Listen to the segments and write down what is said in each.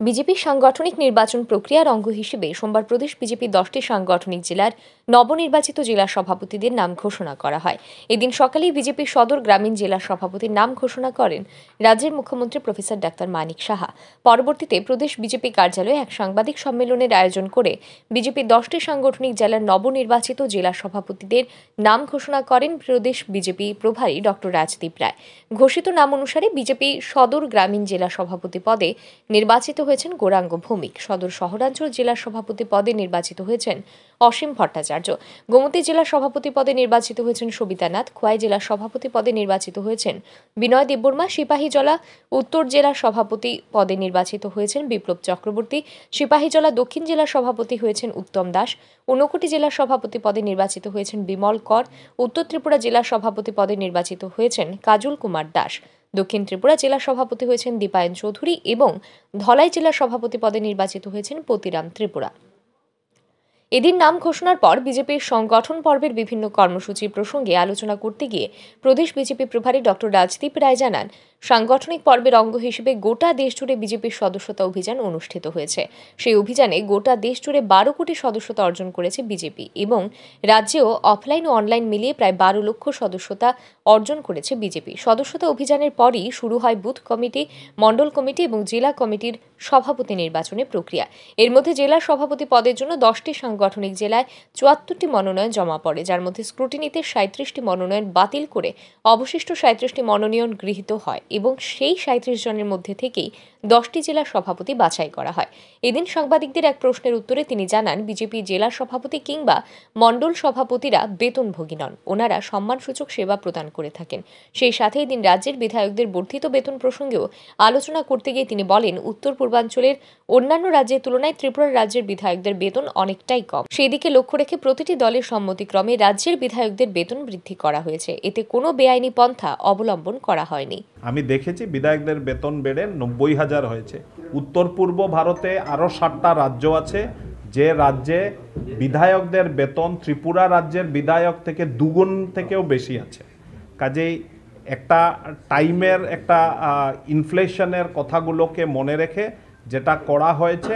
বিজেপির সাংগঠনিক নির্বাচন প্রক্রিয়ার অঙ্গ হিসেবে সোমবার প্রদেশ বিজেপির 10টি সাংগঠনিক জেলার নবনির্বাচিত জেলা সভাপতিদের নাম ঘোষণা করা হয়। এদিন সকালেই বিজেপির সদর গ্রামীণ জেলা সভাপতির নাম ঘোষণা করেন রাজ্যের মুখ্যমন্ত্রী প্রফেসর ডাক্তার মানিক সাহা। পরবর্তীতে প্রদেশ বিজেপি কার্যালয়ে এক সাংবাদিক সম্মেলনের আয়োজন করে বিজেপির 10টি সাংগঠনিক জেলার নবনির্বাচিত জেলা সভাপতিদের নাম ঘোষণা করেন প্রদেশ বিজেপি প্রভারী ডক্টর রাজদীপ রায়। ঘোষিত নাম অনুসারে বিজেপি সদর গ্রামীণ জেলা সভাপতি পদে নির্বাচিত হয়েছেন গৌরাঙ্গ ভৌমিক। সদর শহরাঞ্চল জেলা সভাপতি পদে নির্বাচিত হয়েছেন অসীম ভট্টাচার্য। গোমতী জেলা সভাপতি পদে নির্বাচিত হয়েছেন সবিতা নাথ। খোয়াই জেলা সভাপতি পদে নির্বাচিত হয়েছেন বিনয় দেববর্মা। সিপাহীজলা উত্তর জেলা সভাপতি পদে নির্বাচিত হয়েছেন বিপ্লব চক্রবর্তী। সিপাহীজলা দক্ষিণ জেলা সভাপতি হয়েছেন উত্তম দাস। ঊনকোটি জেলা সভাপতি পদে নির্বাচিত হয়েছেন বিমল কর। উত্তর ত্রিপুরা জেলা সভাপতি পদে নির্বাচিত হয়েছেন কাজল কুমার দাস। দক্ষিণ ত্রিপুরা জেলা সভাপতি হয়েছেন দীপায়ন চৌধুরী এবং ধলাই জেলা সভাপতি পদে নির্বাচিত হয়েছেন পতিরাম ত্রিপুরা। এদিন নাম ঘোষণার পর বিজেপির সংগঠন পর্বের বিভিন্ন কর্মসূচি প্রসঙ্গে আলোচনা করতে গিয়ে প্রদেশ বিজেপি প্রভারী ডক্টর রাজদীপ রায় জানান, সাংগঠনিক পর্বের অঙ্গ হিসেবে গোটা দেশ জুড়ে বিজেপির সদস্যতা অভিযান অনুষ্ঠিত হয়েছে। সেই অভিযানে গোটা দেশ জুড়ে 12 কোটি সদস্যতা অর্জন করেছে বিজেপি এবং রাজ্যেও অফলাইন ও অনলাইন মিলিয়ে প্রায় 12 লক্ষ সদস্যতা অর্জন করেছে বিজেপি। সদস্যতা অভিযানের পরই শুরু হয় বুথ কমিটি, মণ্ডল কমিটি এবং জেলা কমিটির সভাপতি নির্বাচনের প্রক্রিয়া। এর মধ্যে জেলা সভাপতি পদের জন্য 10টি সাংগঠনিক জেলায় 74টি মনোনয়ন জমা পড়ে, যার মধ্যে স্ক্রুটিনিতে 37টি মনোনয়ন বাতিল করে অবশিষ্ট 37টি মনোনয়ন গৃহীত হয় এবং সেই 37 জনের মধ্যে থেকেই 10টি জেলা সভাপতি বাছাই করা হয়। এদিন সাংবাদিকদের এক প্রশ্নের উত্তরে তিনি জানান, বিজেপি জেলা সভাপতি কিংবা মণ্ডল সভাপতিরা বেতনভোগী নন, ওনারা সম্মানসূচক সেবা প্রদান করে থাকেন। সেই সাথে এদিন রাজ্যের বিধায়কদের বর্ধিত বেতন প্রসঙ্গেও আলোচনা করতে গিয়ে তিনি বলেন, উত্তর পূর্বাঞ্চলের অন্যান্য রাজ্যের তুলনায় ত্রিপুরা রাজ্যের বিধায়কদের বেতন অনেকটাই কম। সেই দিকে লক্ষ্য রেখে প্রতিটি দলের সম্মতিক্রমে রাজ্যের বিধায়কদের বেতন বৃদ্ধি করা হয়েছে। এতে কোনো বেআইনি পন্থা অবলম্বন করা হয়নি। আমি দেখেছি বিধায়কদের বেতন বেড়ে 90,000 হয়েছে। উত্তর পূর্ব ভারতে আরও 7টা রাজ্য আছে যে রাজ্যে বিধায়কদের বেতন ত্রিপুরা রাজ্যের বিধায়ক থেকে দুগুণ থেকেও বেশি আছে। কাজেই একটা টাইমের একটা ইনফ্লেশনের কথাগুলোকে মনে রেখে যেটা করা হয়েছে,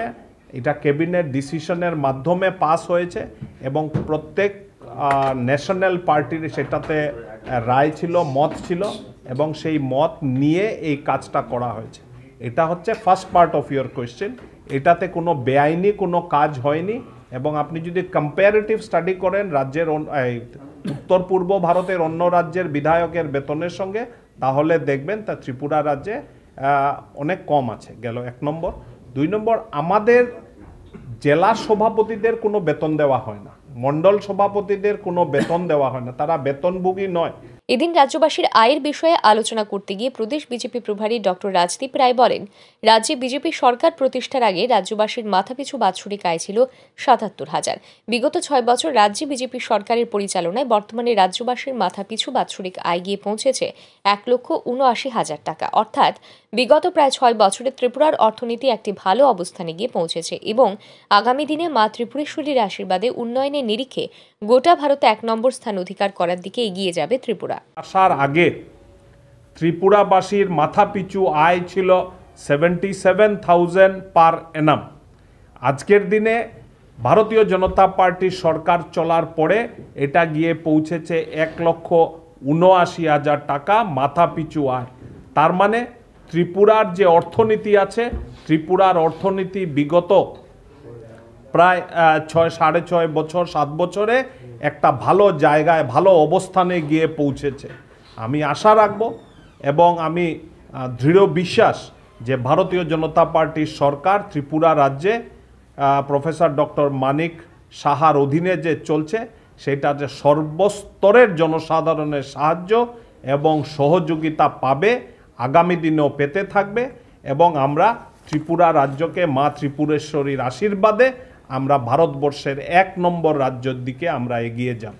এটা ক্যাবিনেট ডিসিশনের মাধ্যমে পাস হয়েছে এবং প্রত্যেক ন্যাশনাল পার্টির সেটাতে রায় ছিল, মত ছিল এবং সেই মত নিয়ে এই কাজটা করা হয়েছে। এটা হচ্ছে first part of your question. এটাতে কোনো বেআইনি কোনো কাজ হয়নি এবং আপনি যদি কম্পারেটিভ স্টাডি করেন রাজ্যের উত্তর পূর্ব ভারতের অন্য রাজ্যের বিধায়কের বেতনের সঙ্গে, তাহলে দেখবেন তা ত্রিপুরা রাজ্যে অনেক কম আছে। গেল 1 নম্বর। 2 নম্বর, আমাদের জেলা সভাপতিদের কোনো বেতন দেওয়া হয় না, মণ্ডল সভাপতিদের কোনো বেতন দেওয়া হয় না, তারা বেতনভোগী নয়। এদিন রাজ্যবাসীর আয়ের বিষয়ে আলোচনা করতে গিয়ে প্রদেশ বিজেপি প্রভারী ডক্টর রাজদীপ রায় বলেন, রাজ্যে বিজেপি সরকার প্রতিষ্ঠার আগে রাজ্যবাসীর মাথাপিছু বাৎসরিক আয় ছিল 77,000। বিগত 6 বছর রাজ্যে বিজেপি সরকারের পরিচালনায় বর্তমানে রাজ্যবাসীর মাথাপিছু বাৎসরিক আয় গিয়ে পৌঁছেছে 1,79,000 টাকা। অর্থাৎ বিগত প্রায় 6 বছরে ত্রিপুরার অর্থনীতি একটি ভালো অবস্থানে গিয়ে পৌঁছেছে এবং আগামী দিনে মা ত্রিপুরেশ্বরীর আশীর্বাদে উন্নয়নের নিরিখে গোটা ভারতে 1 নম্বর স্থান অধিকার করার দিকে এগিয়ে যাবে ত্রিপুরা। আসার আগে ত্রিপুরাবাসীর মাথাপিছু আয় ছিল 77,000 পার অ্যানাম। আজকের দিনে ভারতীয় জনতা পার্টির সরকার চলার পরে এটা গিয়ে পৌঁছেছে 1,79,000 টাকা মাথাপিছু আয়। তার মানে ত্রিপুরার যে অর্থনীতি আছে, ত্রিপুরার অর্থনীতি বিগত প্রায় 6.5 বছর 7 বছরে একটা ভালো জায়গায় ভালো অবস্থানে গিয়ে পৌঁছেছে। আমি আশা রাখব এবং আমি দৃঢ় বিশ্বাস যে ভারতীয় জনতা পার্টির সরকার ত্রিপুরা রাজ্যে প্রফেসর ডক্টর মানিক সাহার অধীনে যে চলছে, সেটা যে সর্বস্তরের জনসাধারণের সাহায্য এবং সহযোগিতা পাবে, আগামী দিনেও পেতে থাকবে এবং আমরা ত্রিপুরা রাজ্যকে মা ত্রিপুরেশ্বরীর আশীর্বাদে আমরা ভারতবর্ষের 1 নম্বর রাজ্যের দিকে আমরা এগিয়ে যাব।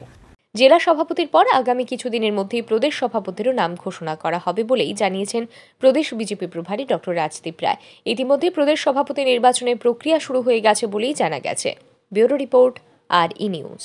জেলা সভাপতির পর আগামী কিছুদিনের মধ্যেই প্রদেশ সভাপতিরও নাম ঘোষণা করা হবে বলেই জানিয়েছেন প্রদেশ বিজেপি প্রভারী ডক্টর রাজদীপ রায়। ইতিমধ্যে প্রদেশ সভাপতি নির্বাচনের প্রক্রিয়া শুরু হয়ে গেছে বলেই জানা গেছে। ব্যুরো রিপোর্ট, আর ই নিউজ।